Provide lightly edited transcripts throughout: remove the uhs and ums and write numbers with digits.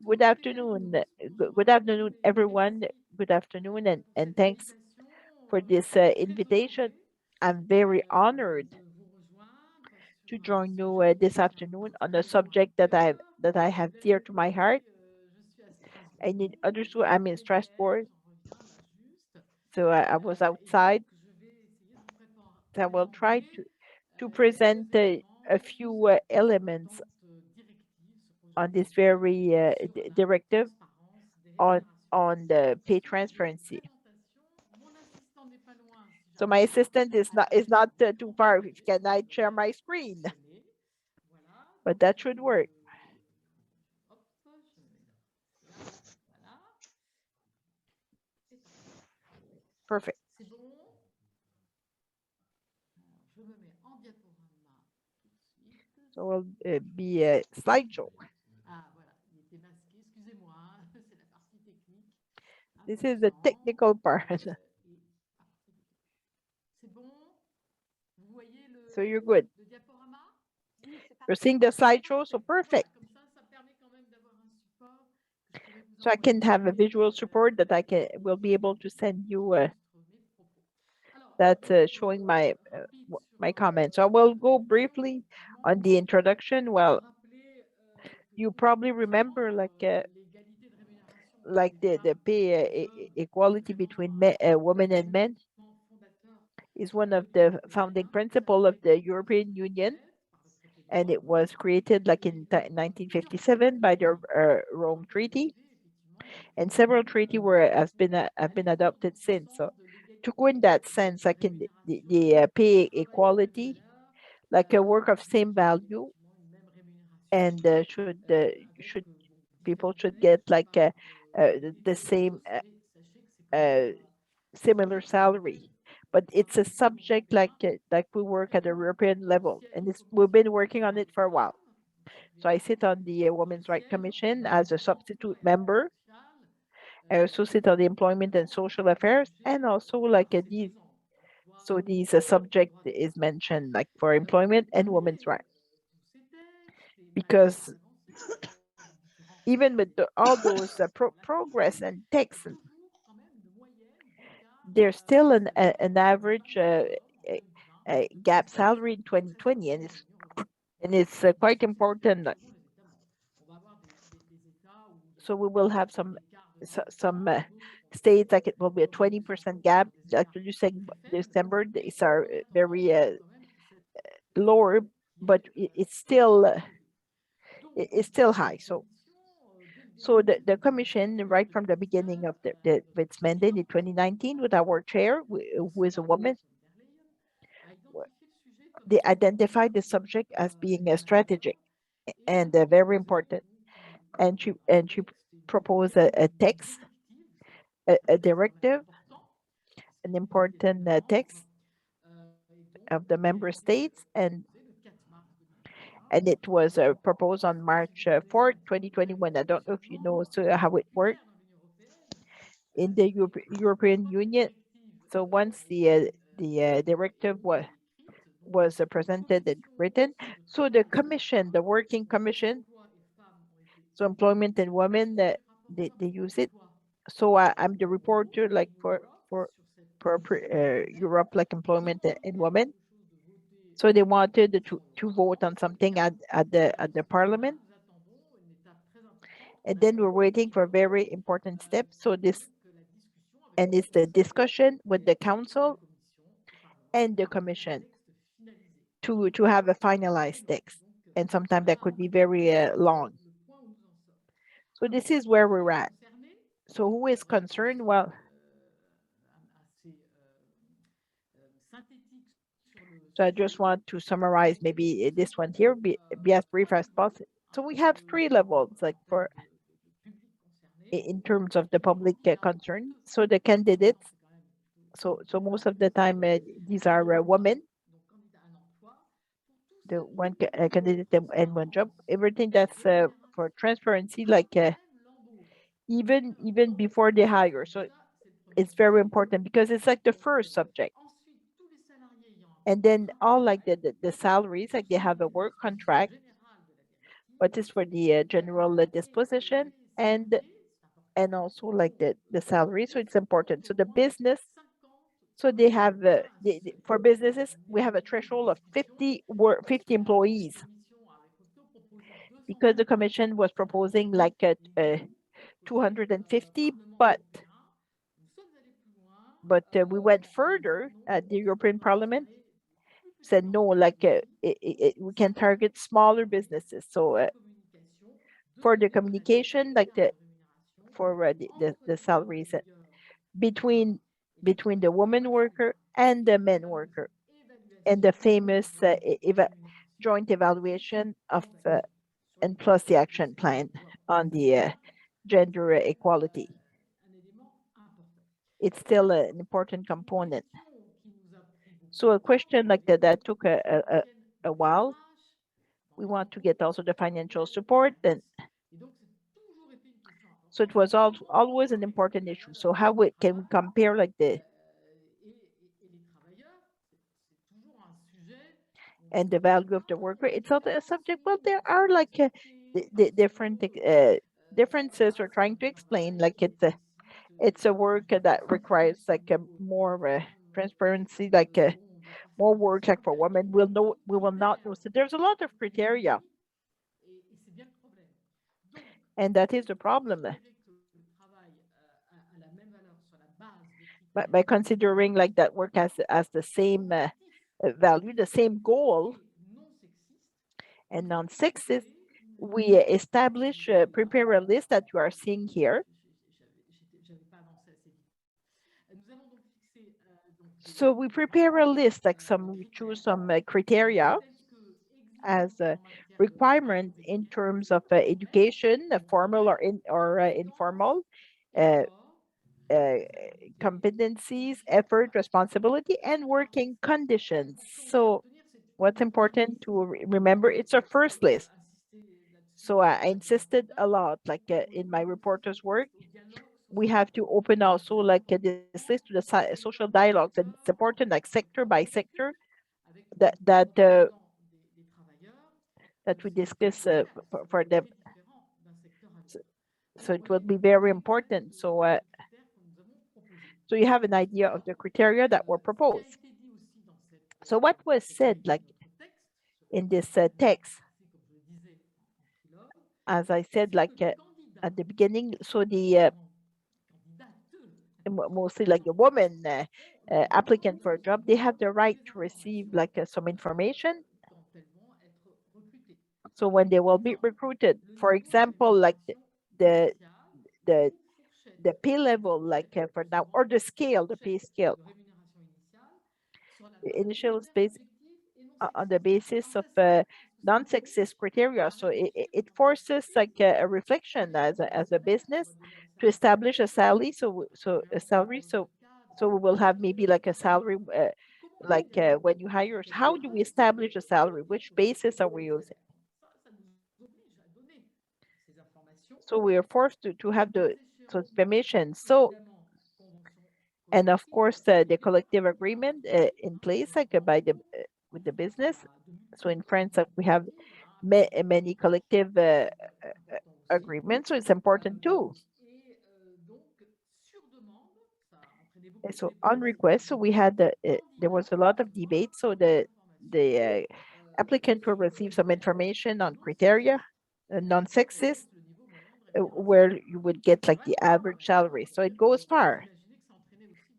Good afternoon. Good afternoon, everyone. Good afternoon, and thanks for this invitation. I'm very honored to join you this afternoon on a subject that I have dear to my heart. And in understood, I'm in Strasbourg, so I was outside. So I will try to present a few elements on this very directive on the pay transparency. So my assistant is not too far. Can I share my screen? But that should work. Perfect. So it'll be a slideshow. This is the technical part. So you're good. You're seeing the slideshow, so perfect. So I can have a visual support that I will be able to send you that's showing my comments. So I will go briefly on the introduction. Well, you probably remember like the pay equality between women and men is one of the founding principle of the European Union, and it was created like in 1957 by the Rome Treaty, and several treaty were have been adopted since. So to go in that sense, like in the pay equality, like a work of same value, and should people should get like the same uh, similar salary. But it's a subject like we work at a European level, and we've been working on it for a while. So I sit on the Women's Rights Commission as a substitute member. I also sit on the Employment and Social Affairs, and also like these. So these subject is mentioned like for employment and women's rights, because even with all those progress and texts, there's still an average gap salary in 2020, and it's quite important. So we will have some states like it will be a 20% gap. Actually, you saying December, these are very lower, but it's still high. So the commission, right from the beginning of its mandate in 2019, with our chair, who is a woman, they identified the subject as being a strategic and very important, and she proposed a text, a directive, an important text of the member states, and it was proposed on March 4th, 2021. I don't know if you know so how it worked in the European Union. So once the directive was presented and written, so the commission, the working commission, so employment and women, they use it. So I'm the reporter like for Europe, like employment and women. So they wanted to vote on something at the parliament, and then we're waiting for a very important step. So this and it's the discussion with the council and the commission to have a finalized text, and sometimes that could be very long. So this is where we're at. So who is concerned? Well, so I just want to summarize maybe this one here, be as brief as possible. So we have three levels, like for in terms of the public concern. So the candidates, so most of the time these are women, the one candidate and one job. Everything that's for transparency, like even before they hire. So it's very important because it's like the first subject. And then all like the salaries, like they have a work contract, what is for the general disposition. and and also like the salary. So it's important. So the business, so they have for businesses we have a threshold of 50 employees because the commission was proposing like 250, but we went further at the European Parliament, said no, like we can target smaller businesses. So for the communication, like for the salaries between the woman worker and the men worker, and the famous joint evaluation of and plus the action plan on the gender equality. It's still an important component. So a question like that took a while. We want to get also the financial support, and so it was always an important issue. So how can we compare like the value of the worker? It's not a subject. Well, there are like the different differences we're trying to explain. Like it's a work that requires like a more transparency, like more work. Like for women, we will not know. So there's a lot of criteria, and that is the problem. But by considering like that work as the same value, the same goal, and non-sexist, we establish, prepare a list that you are seeing here. So we prepare a list, like we choose some criteria as a requirement in terms of education, formal or informal, uh, uh, competencies, effort, responsibility, and working conditions. So what's important to remember, it's a first list. So I insisted a lot, like in my reporter's work, we have to open also like this list to the social dialogues, and it's important like sector by sector that we discuss for them. So, so it will be very important. So you have an idea of the criteria that were proposed. So what was said like in this text, as I said, like at the beginning, so the mostly like the woman applicant for a job, they have the right to receive like some information. So when they will be recruited, for example, like the the the pay level, like for now, or the scale, the pay scale, the initial space on the basis of non-sexist criteria. So it forces like a reflection as a business to establish a salary. So a salary. So we will have maybe like a salary. Like when you hire, how do we establish a salary? Which basis are we using? So we are forced to have the information. So and of course the collective agreement in place like by the with the business. So in France we have many collective agreements, so it's important too. And so on request, so we had there was a lot of debate. So the applicant will receive some information on criteria, non-sexist, where you would get like the average salary. So it goes far.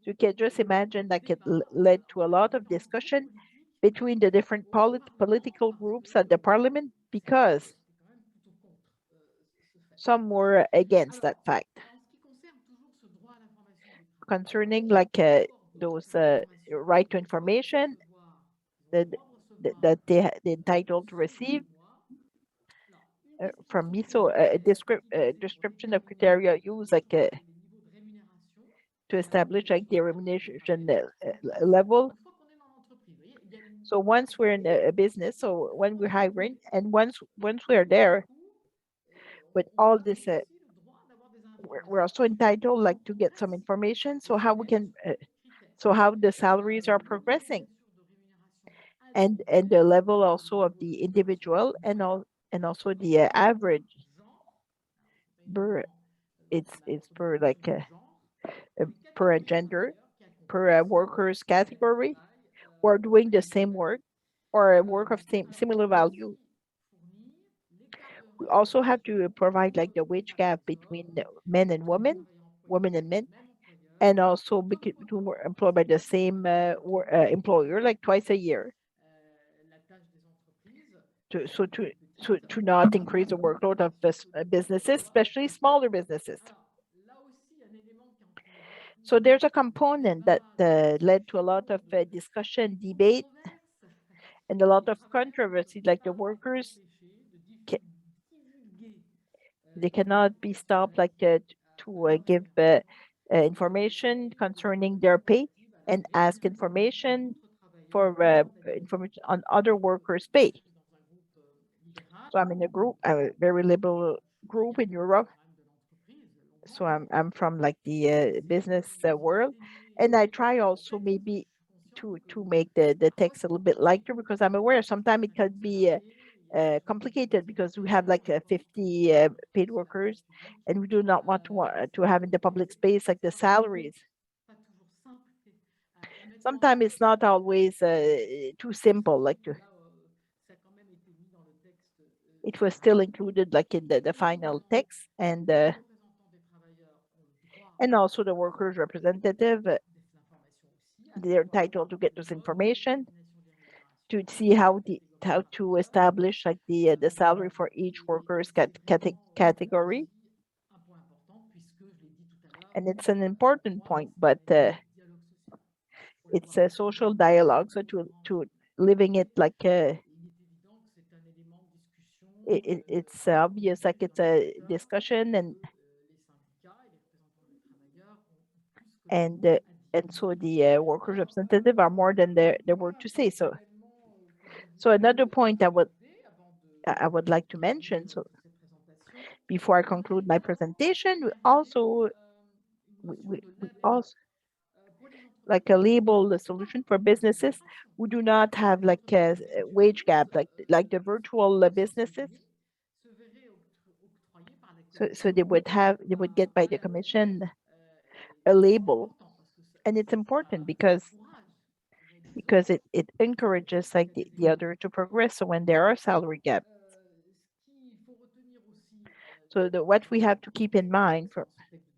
So you can just imagine like it led to a lot of discussion between the different political groups at the parliament because some were against that fact concerning like those right to information that they entitled to receive from me. So a description of criteria used like to establish like the remuneration level. So once we're in a business, so when we're hiring, and once we're there with all this, we're also entitled like to get some information. So how we can, so how the salaries are progressing, and the level also of the individual, and also the average per it's per like per a gender, per a workers category, or doing the same work or a work of similar value. We also have to provide like the wage gap between the men and women, women and men, and also between employed by the same employer, like twice a year, to so to to not increase the workload of businesses, especially smaller businesses. So there's a component that led to a lot of discussion, debate, and a lot of controversy. Like the workers, ca- they cannot be stopped, like to give information concerning their pay and ask information for information on other workers' pay. So I'm in a group, a very liberal group in Europe. So I'm from like the business world, and I try also maybe to make the text a little bit lighter because I'm aware sometimes it could be complicated because we have like 50 paid workers, and we do not want to have in the public space like the salaries. Sometimes it's not always too simple. Like it was still included like in the final text, and also the workers' representative. They're entitled to get this information to see how to establish like the salary for each workers category, and it's an important point, but it's a social dialogue. So to living it like it's obvious, like it's a discussion, and uh, and so the workers representative are more than their word to say. So another point I would like to mention. So before I conclude my presentation, we also like a label the solution for businesses who do not have like a wage gap, like the virtual businesses. So they would get by the commission a label, and it's important because it encourages like the other to progress. So when there are salary gaps, so what we have to keep in mind for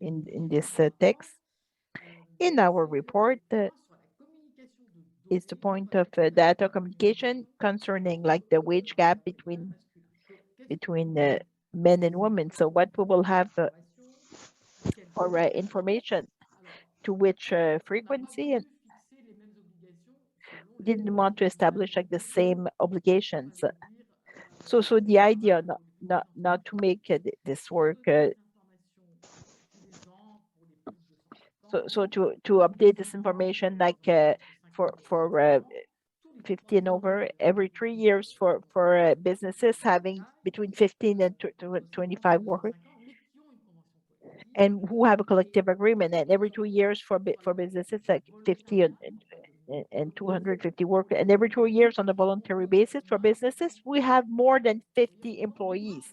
in this text in our report is the point of data communication concerning like the wage gap between men and women. So what we will have for information to which frequency, and we didn't want to establish like the same obligations. So the idea not to make this work. To update this information like for 15 over every 3 years for businesses having between 15 and 25 workers and who have a collective agreement, and every 2 years for businesses like 50 and 250 workers, and every 2 years on a voluntary basis for businesses we have more than 50 employees.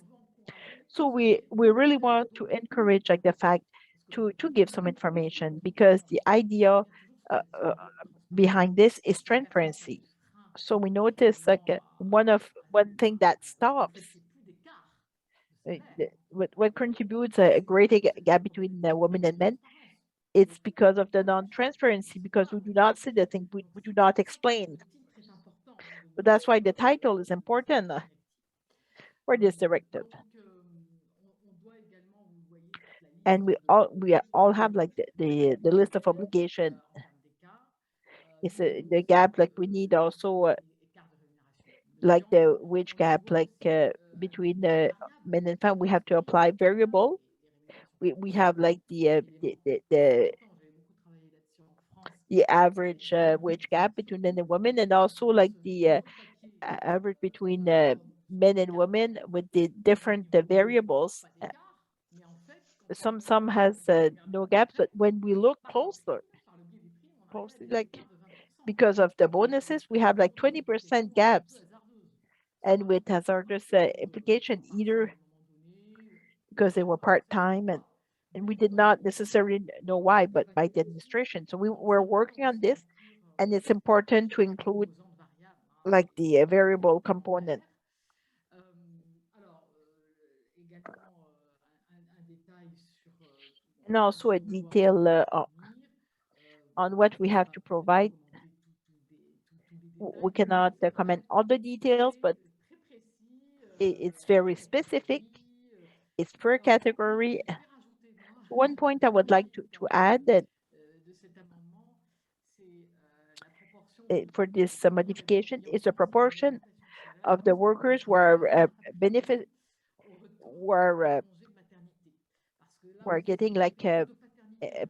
So we really want to encourage like the fact to give some information because the idea behind this is transparency. So we notice like one thing that stops what contributes a great gap between women and men. It's because of the non-transparency, because we do not see the thing, we do not explain. But that's why the title is important for this directive. And we all have like the list of obligation. It's the gap, like we need also like the wage gap, like between the men and family, we have to apply variable. We have like the average wage gap between men and women, and also like the average between men and women with the different variables. Some has no gaps, but when we look closely, like because of the bonuses, we have like 20% gaps, and with hazardous implication either because they were part-time, and we did not necessarily know why, but by the administration. So we were working on this, and it's important to include like the variable component. And also a detail on what we have to provide. We cannot comment all the details, but it's very specific. It's per category. One point I would like to add that for this modification is a proportion of the workers who are benefit who are getting like a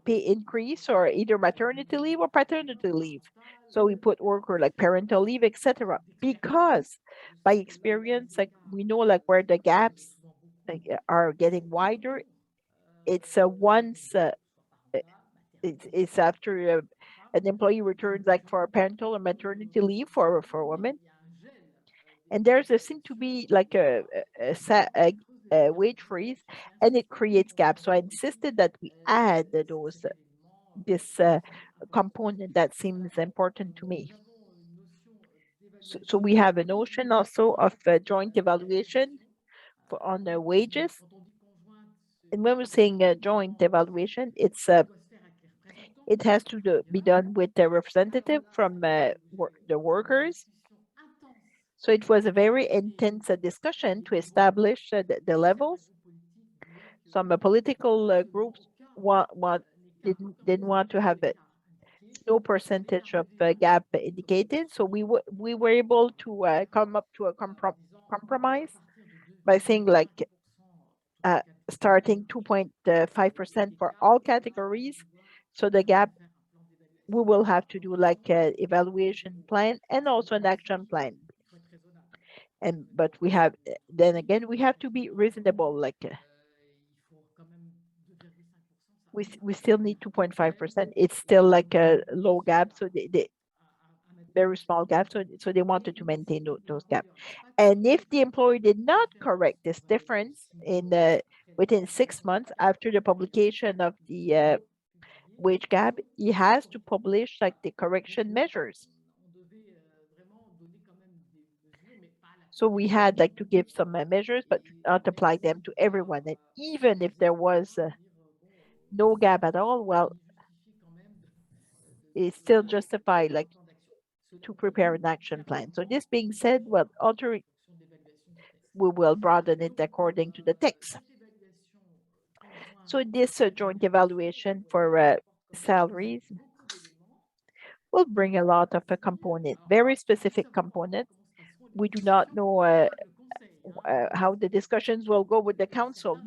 pay increase or either maternity leave or paternity leave. So we put worker like parental leave, etc. Because by experience, like we know like where the gaps like, are getting wider. It's once it's after an employee returns like for a parental or maternity leave for women, and there's a seem to be like a wage freeze, and it creates gaps. So I insisted that we add those this component that seems important to me. So we have a notion also of joint evaluation on the wages. And when we're saying joint evaluation, it has to be done with the representative from the workers. So it was a very intense discussion to establish the levels. Some political groups didn't want to have it no percentage of gap indicated. So we were able to come up to a compromise by saying like uh, starting 2.5% for all categories. So the gap we will have to do like an evaluation plan and also an action plan. And but we have then again we have to be reasonable. Like we still need 2.5%. It's still like a low gap, so they very small gap. So they wanted to maintain those gaps. And if the employer did not correct this difference in within 6 months after the publication of the wage gap, he has to publish like the correction measures. So we had like to give some measures, but not apply them to everyone. And even if there was no gap at all, well, it's still justified like to prepare an action plan. So this being said, well, altering we will broaden it according to the text. So this joint evaluation for salaries will bring a lot of a component, very specific components. We do not know how the discussions will go with the council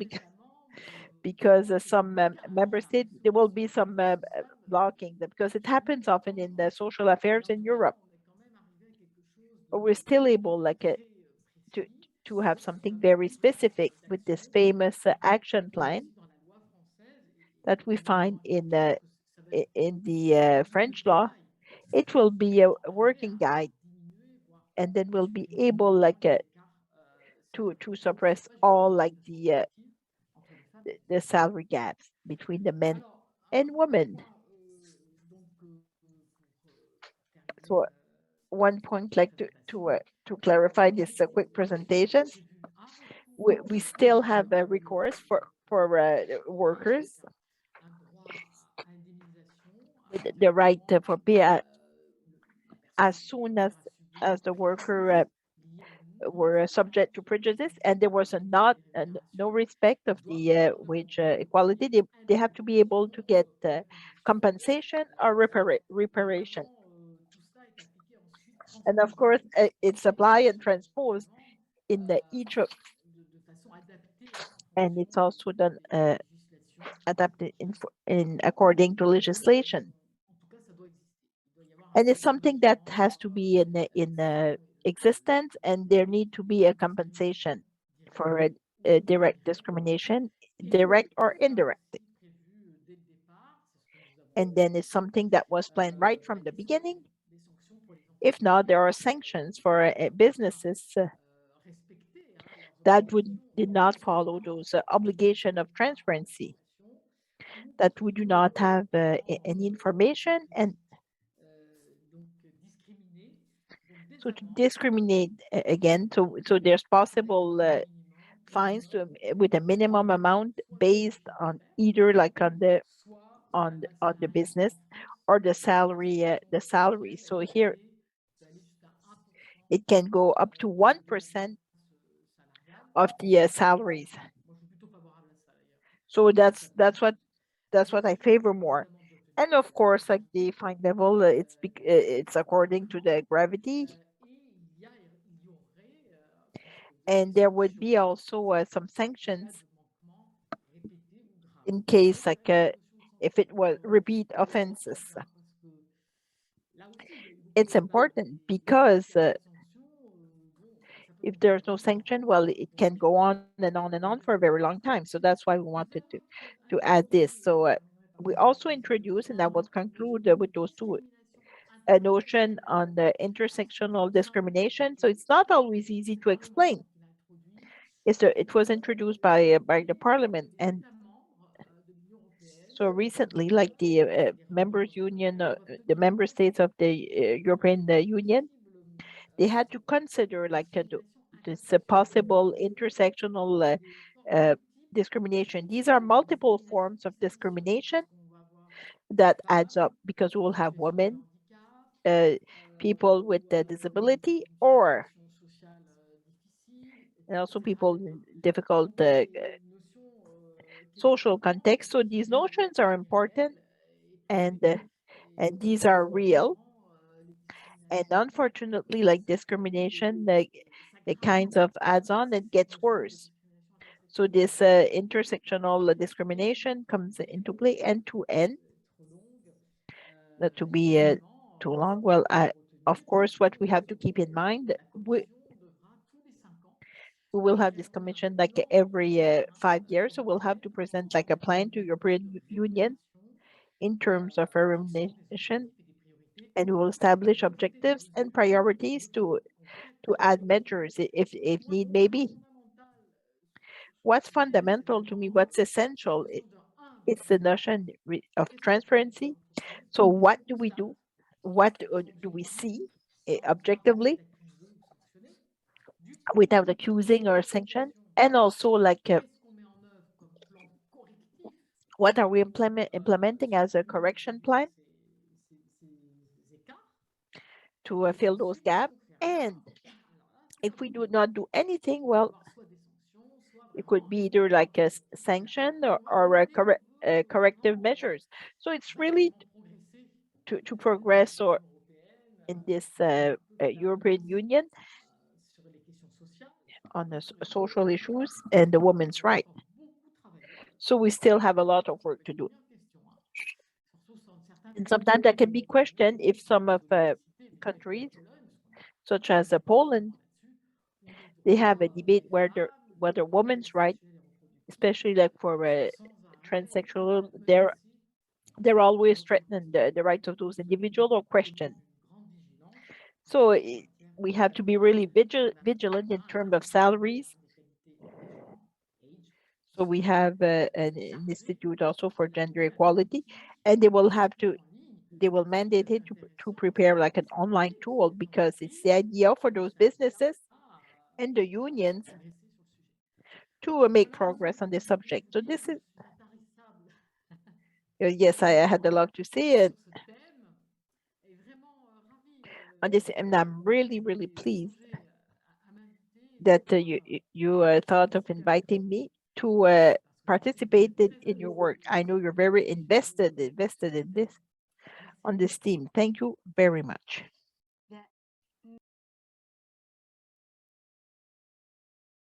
because some member states there will be some blocking because it happens often in the social affairs in Europe. But we're still able like to to have something very specific with this famous action plan that we find in the French law. It will be a working guide, and then we'll be able like to suppress all like the salary gaps between the men and women. So one point like to clarify this quick presentation, we still have a recourse for workers with the right for pay as soon as the worker were subject to prejudice and there was no respect of the wage equality, they have to be able to get compensation or reparation. And of course, it's applied and transposed in the each of, and it's also done adapted in according to legislation. And it's something that has to be in existence, and there need to be a compensation for a direct discrimination, direct or indirect. And then it's something that was planned right from the beginning. If not, there are sanctions for businesses that would did not follow those obligation of transparency, that we do not have any information, and so to discriminate again, so there's possible fines with a minimum amount based on either like on the business or the salary. So here it can go up to 1% of the salaries. So that's what I favor more. And of course, like the fine level, it's according to the gravity, and there would be also some sanctions in case like if it was repeat offenses. It's important because if there's no sanction, well, it can go on and on and on for a very long time. So that's why we wanted to add this. So we also introduce, and I will conclude with those two, a notion on the intersectional discrimination. So it's not always easy to explain. It was introduced by the parliament, and so recently, like the members union, the member states of the European Union, they had to consider like this possible intersectional uh, discrimination. These are multiple forms of discrimination that adds up because we will have women, uh, people with a disability, or and also people in difficult social context. So these notions are important, and and these are real. And unfortunately, like discrimination, the kinds of adds on, it gets worse. So this intersectional discrimination comes into play, and to end, not to be too long. Well, of course, what we have to keep in mind, we will have this commission like every 5 years. So we'll have to present like a plan to European Union in terms of remuneration, and we will establish objectives and priorities to add measures if need may be. What's fundamental to me, what's essential, it's the notion of transparency. So what do we do? What do we see objectively without accusing or sanction? And also like what are we implementing as a correction plan to fill those gaps? And if we do not do anything, well, it could be either like a sanction or a corrective measures. So it's really to progress or in this European Union on the social issues and the women's right. So we still have a lot of work to do. And sometimes that can be questioned if some of countries, such as Poland, they have a debate whether women's right, especially like for transsexual, they're always threatening the rights of those individuals or question. So we have to be really vigilant in terms of salaries. So we have an institute also for gender equality, and they will mandate it to prepare like an online tool because it's the idea for those businesses and the unions to make progress on this subject. So this is, yes, I had a lot to say on this, and I'm really, really pleased that you thought of inviting me to participate in your work. I know you're very invested in this on this team. Thank you very much.